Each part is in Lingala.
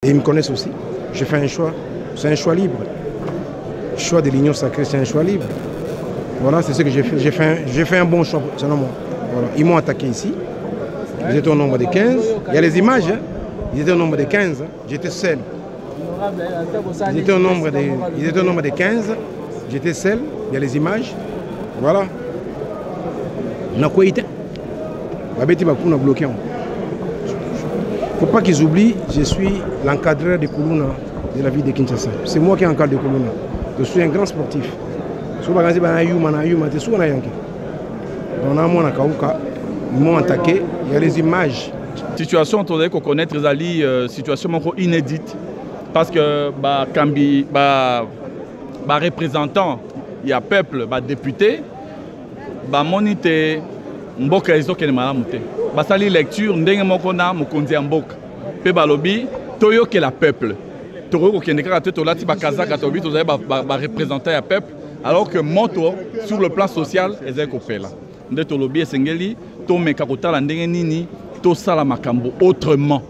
Et ils me connaissent aussi. J'ai fait un choix. C'est un choix libre. Le choix de l'Union sacrée, c'est un choix libre. Voilà, c'est ce que j'ai fait. J'ai fait un bon choix, selon moi. Voilà. Ils m'ont attaqué ici. Ils étaient au nombre de 15. Il y a les images. Hein. Ils étaient au nombre de 15. Hein. J'étais seul. Ils étaient au nombre de 15. J'étais seul. Il y a les images. Voilà. On a quoi été? On a bloqué. Il ne faut pas qu'ils oublient, je suis l'encadreur de Kuluna de la ville de Kinshasa. C'est moi qui encadre de Kuluna. Je suis un grand sportif. Ils m'ont attaqué, il y a les images. La situation, on doit connaître une situation inédite. Parce que les représentants, il y a peuple, les députés, les monité, mboka ezo kene malamu te. Basali lecture ndenge moko na mokonzi ya mboka. Pe balobi toyo ke la peuple. Toro kene kaka to lati ba kazaka to bi to za ba représenter ya peuple alors que moto sur le plan social ezali kopela. Nde to lobi esengeli to meka kotala ndenge nini to sala makambo autrement.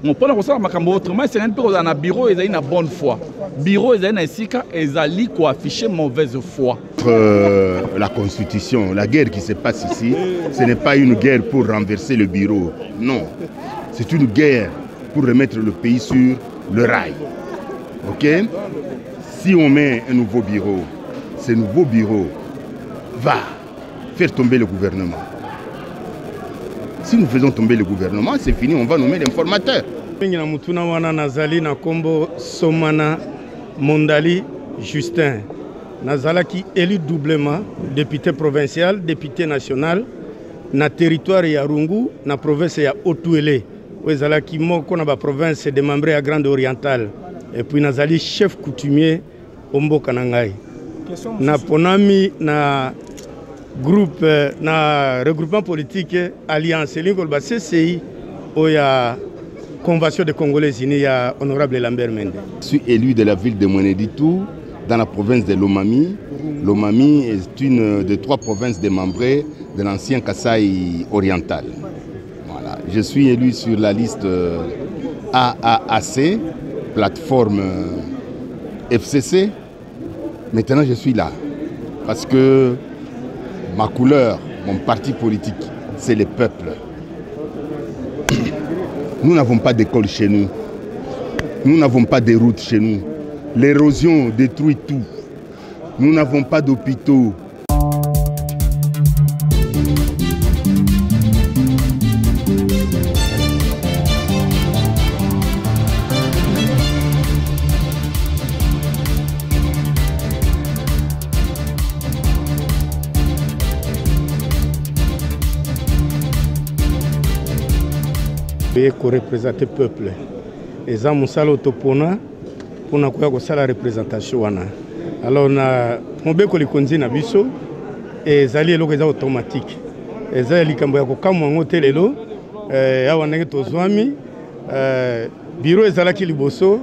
On peut pas sala makambo autrement, c'est un peu dans un bureau ezali na bonne foi. Bureau ezali na esika ezali ko afficher mauvaise foi. La constitution, la guerre qui se passe ici, ce n'est pas une guerre pour renverser le bureau, non. C'est une guerre pour remettre le pays sur le rail. Ok? Si on met un nouveau bureau, ce nouveau bureau va faire tomber le gouvernement. Si nous faisons tomber le gouvernement, c'est fini, on va nommer l'informateur. Nazali na kombo Somana Mondali Justin. Nazalaki élu doublement député provincial, député national, na territoire ya Rungu, na province ya Otuele. Nazalaki moko na ba province de Mambré à Grande Orientale. Et puis nazali chef coutumier Omboka Nangai. Na ponami na groupe na regroupement politique Alliance Lingolba CCI oya Convention de Congolais unis ya honorable Lambert Mende. Je suis élu de la ville de Mweneditu dans la province de Lomami. Lomami est une des 3 provinces démembrées de l'ancien Kasaï oriental. Voilà. Je suis élu sur la liste AAAC, plateforme FCC. Maintenant, je suis là parce que ma couleur, mon parti politique, c'est le peuple. Nous n'avons pas d'école chez nous. Nous n'avons pas de routes chez nous. L'érosion détruit tout. Nous n'avons pas d'hôpitaux. Pour représenter le peuple. Et ça, nous sommes autopona pour nous faire la représentation. Alors, nous avons fait na biso et ça est automatique. Et ça est bureau ezalaki liboso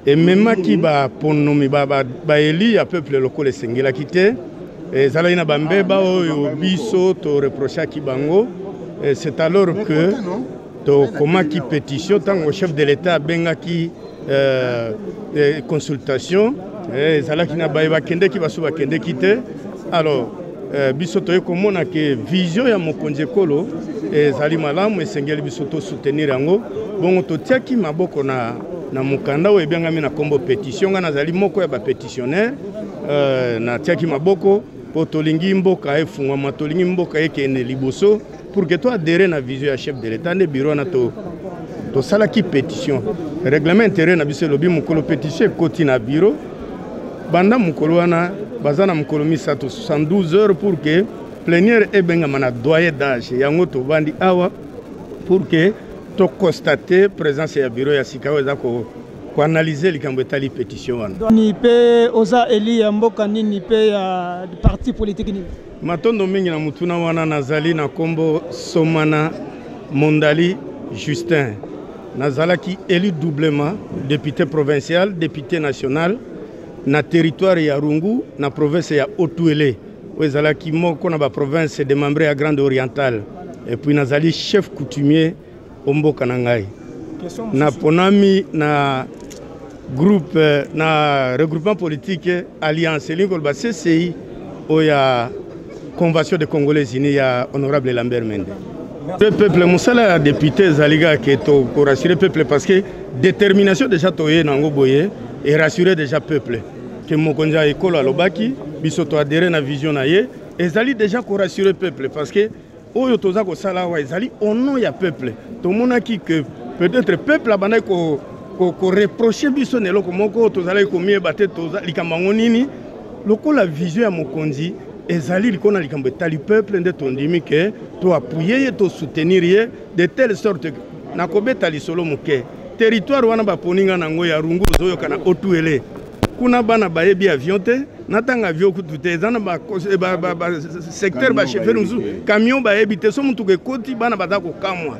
et même qui ba ponomi ba eli à peuple local sengela kité et zalaki na bambeba oyo biso to reprocha ki bango. C'est alors que comment qui pétition tant au chef de l'État benga qui consultation et zalaki na ba kende ki baso ba kende kité. Alors biso to komona que vision ya mokonzi kolo ezali malamu esengeli biso to soutenir yango bongo to tiaki maboko na mukanda o ebengami na kombo pétition nga nazali moko ya ba pétitionnaire na tiaki maboko po tolingi mboka efungwa matolingi mboka ekene liboso pour que toi adhérer na vision ya chef de l'État ne bureau na to salaki pétition règlement intérieur na biso lobi mukolo pétition koti na bureau banda mukolo wana bazana mukolo misato 72 heures pour que plénière ebenga mana doyer d'âge yango to bandi awa pour que to constater présence ya bureau ya sikawe za ko analyser likambo etali pétition wana ni pe oza eli ya mboka nini pe ya parti politique nini matondo mingi na mutuna wana nazali na kombo Somana Mondali Justin nazalaki élu doublement député provincial député national na territoire ya Rungu na province ya Otuele ezalaki moko na ba province démembrée à Grande Orientale et puis nazali chef coutumier Omboka Nangai na ponami na groupe na regroupement politique alliance elingo ba CCI oya convention de Congolais unis ya honorable Lambert Mende. Le peuple musala député zaliga qui to pour rassurer le peuple parce que détermination déjà toye nango boye et rassurer déjà peuple que mokonza ekolo alobaki biso to adhérer na vision na ye ezali déjà ko rassurer peuple parce que oyo toza ko sala wa ezali au nom ya peuple to monaki que peut-être peuple abana ko reprocher biso ne loko moko tozala ko mieux battre toza likambango nini lokola vision ya mokonzi ezali likona likambo etali peuple nde tondimi ke to appuyer to soutenir de telle sorte na kobeta lisolo moke territoire wana baponinga nango ya rungu zoyo kana otuele kuna bana bayebi avion te natanga avion kutute ezana ba secteur ba chauffeur muzu camion bayebi te so mutu ke koti bana batako kamwa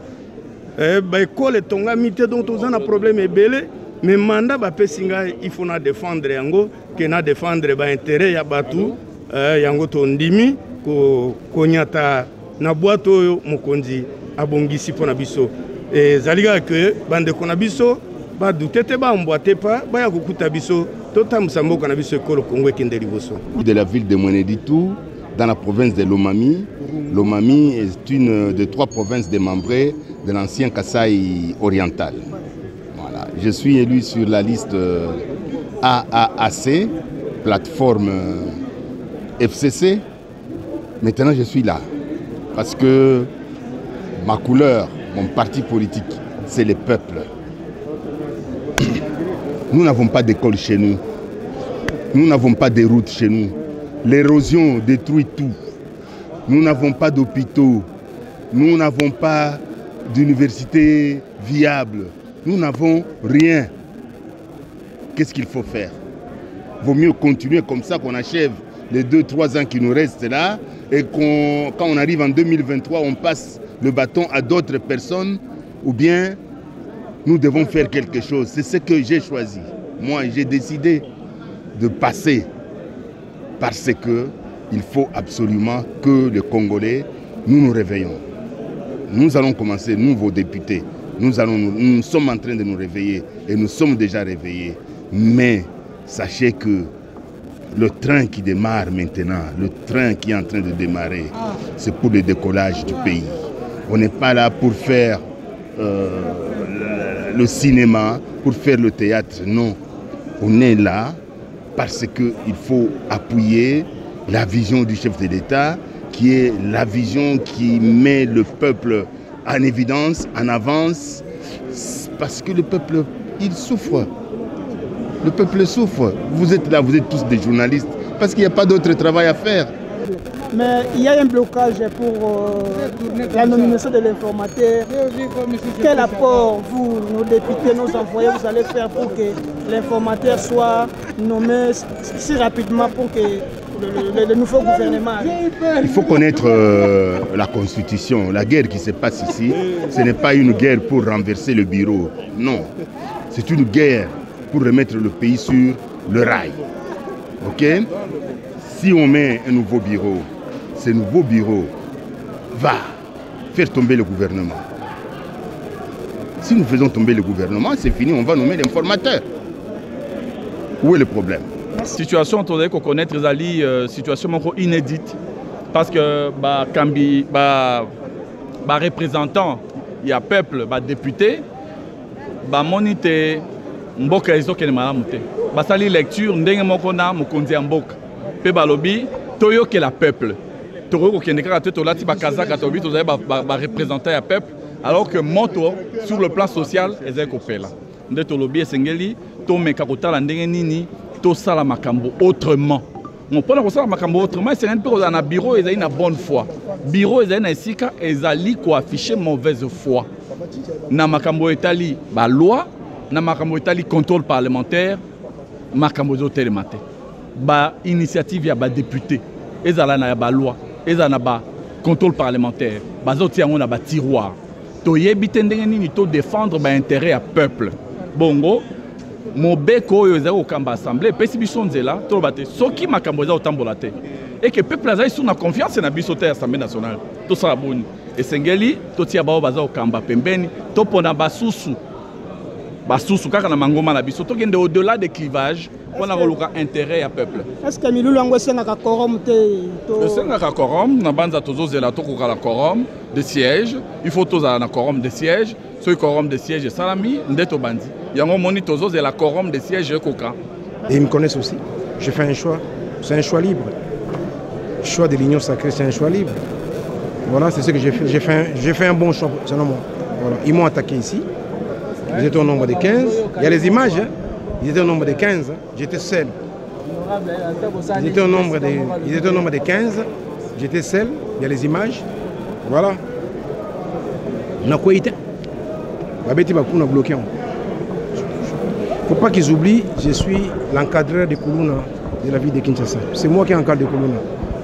ba école tonga mité donc tozana problème ebele mais mandat ba pesinga il faut na défendre yango ke na défendre ba intérêt ya batu yango to ndimi ko nyata na boîte oyo mokonzi abongisi pona biso zaliga ke bande kona biso ba dutete ba mboate pa ba ya kukuta biso tota musamboka na biso ekolo Kongo ekende liboso. De la ville de Mweneditu dans la province de Lomami. Lomami est une des 3 provinces démembrées de l'ancien Kasaï oriental. Voilà, je suis élu sur la liste AAAC, plateforme FCC. Maintenant je suis là parce que ma couleur, mon parti politique, c'est le peuple. Nous n'avons pas d'école chez nous. Nous n'avons pas de routes chez nous. L'érosion détruit tout. Nous n'avons pas d'hôpitaux. Nous n'avons pas d'université viable. Nous n'avons rien. Qu'est-ce qu'il faut faire? Il vaut mieux continuer comme ça, qu'on achève les 2-3 ans qui nous restent là et quand on arrive en 2023, on passe le bâton à d'autres personnes, ou bien nous devons faire quelque chose. C'est ce que j'ai choisi. Moi, j'ai décidé de passer parce qu'il faut absolument que les Congolais, nous réveillons. Nous allons commencer, nous, vos députés, nous sommes en train de nous réveiller et nous sommes déjà réveillés. Mais sachez que le train qui démarre maintenant, le train qui est en train de démarrer, c'est pour le décollage du pays. On n'est pas là pour faire le cinéma, pour faire le théâtre, non. On est là parce qu'il faut appuyer la vision du chef de l'État, qui est la vision qui met le peuple en évidence, en avance, parce que le peuple, il souffre. Le peuple souffre. Vous êtes là, vous êtes tous des journalistes, parce qu'il n'y a pas d'autre travail à faire. Mais il y a un blocage pour la nomination de l'informateur. Quel apport vous, nos députés, nos envoyés, vous allez faire pour que l'informateur soit nommé si rapidement pour que le nouveau gouvernement arrive? Il faut connaître la Constitution. La guerre qui se passe ici, ce n'est pas une guerre pour renverser le bureau. Non, c'est une guerre pour remettre le pays sur le rail. Ok? Si on met un nouveau bureau, ce nouveau bureau va faire tomber le gouvernement. Si nous faisons tomber le gouvernement, c'est fini, on va nommer l'informateur. Où est le problème? La situation, on doit connaître une situation inédite. Parce que les représentants, il y a peuple, les députés, les monité, mboka ezo kene malamu te. Basali lecture ndenge moko na mokonzi mboka. Pe balobi toyo ke la peuple. Toko kene kaka te tolati ba kazaka tobi tozali ba représenter ya peuple alors que moto sur le plan social ezali kopela. Nde tolobi esengeli to meka kotala ndenge nini to sala makambo autrement. On pona ko sala makambo autrement esengeli pe kozala na bureau ezali na bonne foi. Bureau ezali na esika ezali ko afficher mauvaise foi. Na makambo etali ba loi na makambo etali contrôle parlementaire makambo zo telemate ba initiative ya ba député ezala na ba loi ezala na ba contrôle parlementaire bazoti yango na ba tiroir to yebite ndenge nini to défendre ba intérêt ya peuple bongo mobeko oyo ezali okamba assemblée pesi biso nzela to bate soki makambo eza otambola te et que peuple azali sur na confiance na biso te assemblée nationale to sala boni esengeli to tia bao baza okamba pembeni to pona basusu basusu kaka na mangoma na biso tokende au-delà des clivages on a koluka intérêt ya peuple. Est-ce que milulu yango esengaka quorum te? Esengaka quorum na banza tozozela tokoka la quorum de siège, il faut tozala na quorum de siège, so quorum de siège salami ndeto bandi yango moni tozozela quorum de siège koka. Et ils me connaissent aussi. J'ai fait un choix, c'est un choix libre. Le choix de l'union sacrée, c'est un choix libre. Voilà, c'est ce que j'ai fait. J'ai fait un bon choix, selon moi. Voilà. Ils m'ont attaqué ici. Ils étaient au nombre de 15. Il y a les images. Hein. Ils étaient au nombre de 15. J'étais seul. Ils étaient au nombre de 15. J'étais seul. Il y a les images. Voilà. On a quoi été? Il ne faut pas qu'ils oublient, je suis l'encadreur de Kuluna de la ville de Kinshasa. C'est moi qui encadre de Kuluna.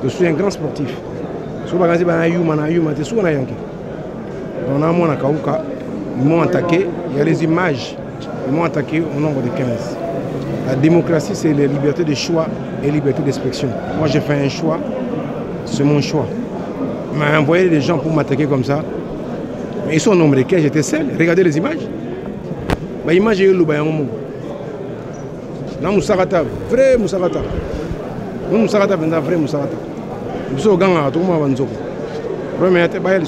Je suis un grand sportif. Ils m'ont attaqué, il y a les images. Ils m'ont attaqué au nombre de 15. La démocratie, c'est la liberté de choix et la liberté d'expression. Moi, j'ai fait un choix, c'est mon choix. On m'a envoyé des gens pour m'attaquer comme ça. Mais ils sont au nombre de 15, j'étais seul. Regardez les images. Les images, il y a eu là, Moussarata, vrai Moussarata. Moussarata, vrai Moussarata. Je suis au gang, tout le monde va nous occuper. Premier, c'est pas elle.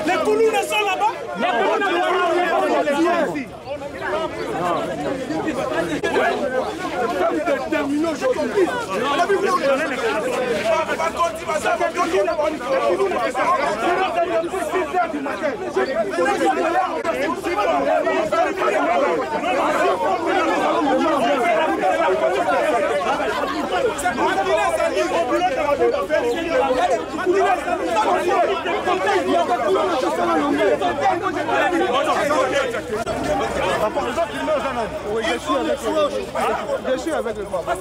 Les Koulounes sont là-bas. Les terminaux aujourd'hui. Je suis avec le papa.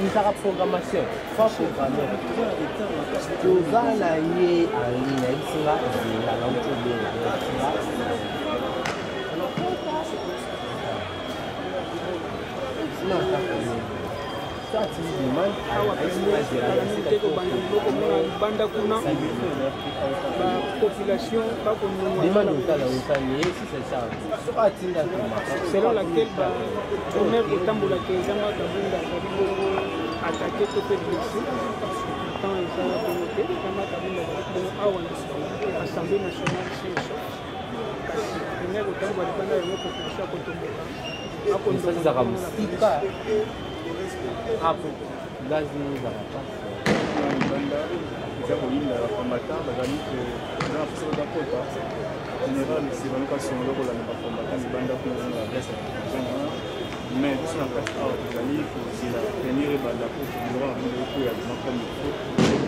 Une programmation, pas programmée. Tu vas la lier en ligne, il sera la langue de selon laquelle première kotambola kezanga kabunda attaqué to pe blessé tant eza bonté kama kabunda bon awa na assemblée nationale c'est première kotambola banda yango population kotomboka akondoka musika hapo ngazi za mapasi banda eza kolinda bafambatant bazali eza posaka dakota général esibaluka songo kolanda bafambatant libanda kuna na adresse ya population mais biso na kati awa tozali kozela tenir ebanda po droit ya biloko ya bima comme il faut